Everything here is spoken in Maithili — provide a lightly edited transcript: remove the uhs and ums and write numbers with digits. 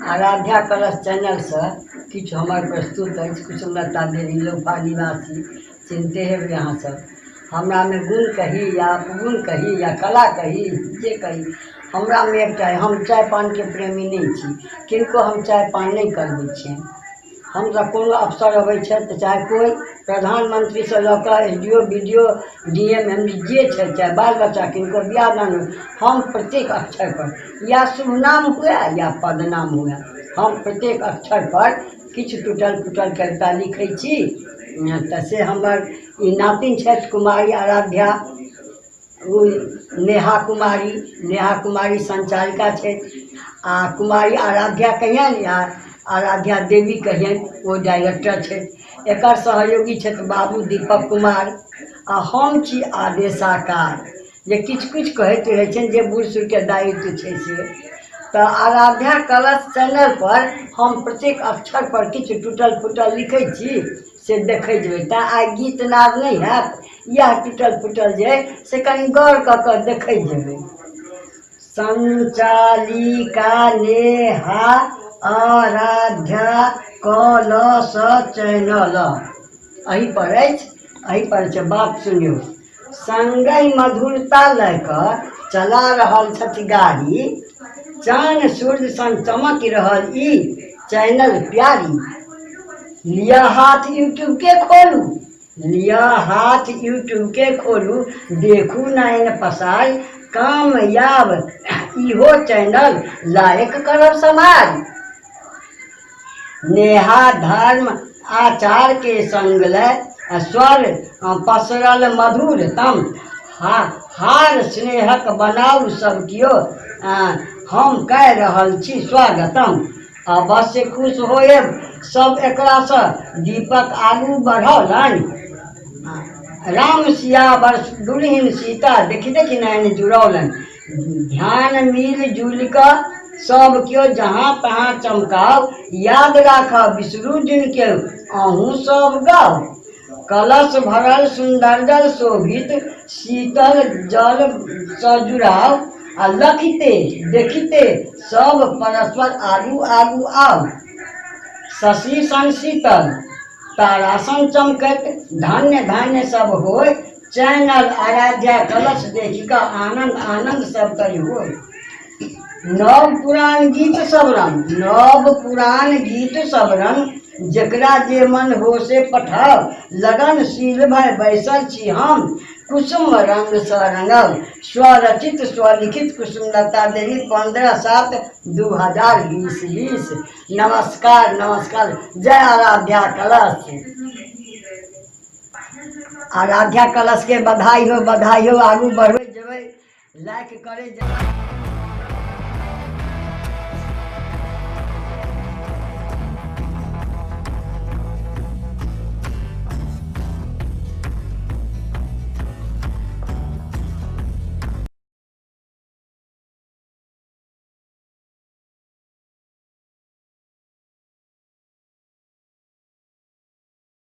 आराध्या कलश चैनल से किछु हमर प्रस्तुत है। कुसुमलता देवी लोफा निवासी चिन्हते हैं यहाँ सब। हमरा में गुण कही या अपगुण कही या कला कही जे कही, हमरा में एकटा हम चाय पान के प्रेमी नहीं छी। किनको हम चाय पान नहीं करबे छी। हम सब कोनो अफसर अबै छै तऽ चाहे कोई प्रधानमंत्री से लऽ कऽ एसडीओ बीडीओ डीएम एमडी जे छै, चाहे बाल बच्चा किनको बियाह दान हो, हम प्रत्येक अक्षर पर या शुभ नाम हुए या पदनाम हुए, हम प्रत्येक अक्षर पर किछु टूटल फूटल कविता लिखै छी। तऽ से हमर ई नातिन छथि कुमारी आराध्या, नेहा कुमारी संचालिका छै, आ कुमारी आराध्या कहियन या आराध्या देवी कहियन वो डायरेक्टर छै। एकर सहयोगी छथि बाबू दीपक कुमार, आ हम छी आदेशाकार जे किछु किछु कहैत रहै छनि जे बूढ़ सूढ़के दायित्व छै से। तऽ आराध्या कलश चैनल पर हम प्रत्येक अक्षर पर किछु टूटल फूटल लिखै छी, से देखै जेबै। तऽ आइ गीत नाद नहीं हैत, यह टूटल फूटल जे से कनि गौर कऽ कऽ देखै जेबै। संचालिका नेहा आराध्या कलश चैनल एहि पर अछि, एहि पर छै। बात सुनियो। संगहि मधुरता लय कऽ चला रहल छथि गाड़ी, चान सूर्य सन चमक रहल ई चैनल प्यारी। लिया हाथ यूट्यूब के खोलू, लिया हाथ यूट्यूब के खोलू, देखू नयन पसार कामयाब इहो चैनल लायक करब समाज। नेहा धर्म आचार के संग लय स्वर पसरल मधुरतम, हार स्नेहक बनाऊ सब कियो, हम कह रहल छी स्वागतम। अवश्य खुश होएब सब एकरा से दीपक आगू बढ़ौलन। राम सिया वर्ष दुल्हिन सीता देखी देखी नैन जुड़ौलन। ध्यान मिल जुल कर सब क्यों जहाँ तहाँ चमकाओ, याद राखा बिसरू जिनके अहूँ सब गाओ। कलश भरल सुंदर जल शोभित, शीतल जल सजुराव, आ लखिते देखिते सब परस्पर आगू आगू आओ। शशि सन शीतल तारा सन चमकत, धन्य धन्य सब होय, चैनल आराध्या कलश देखी का आनंद आनंद सब तरी होय। नव पुरान गीत सब रंग, नव पुरान गीत सब रंग, जकरा जे मन हो से पठाओ। लगनशील भय बैसल छी हम, कुसुम रंग स रंगल। स्वरचित स्वलिखित कुसुमलता देवी 15/7/2020। नमस्कार नमस्कार। जय आराध्या कलश। आराध्या कलश के बधाई हो, बधाई हो। आगू बढ़े जेबै, लाइक करे जेबै।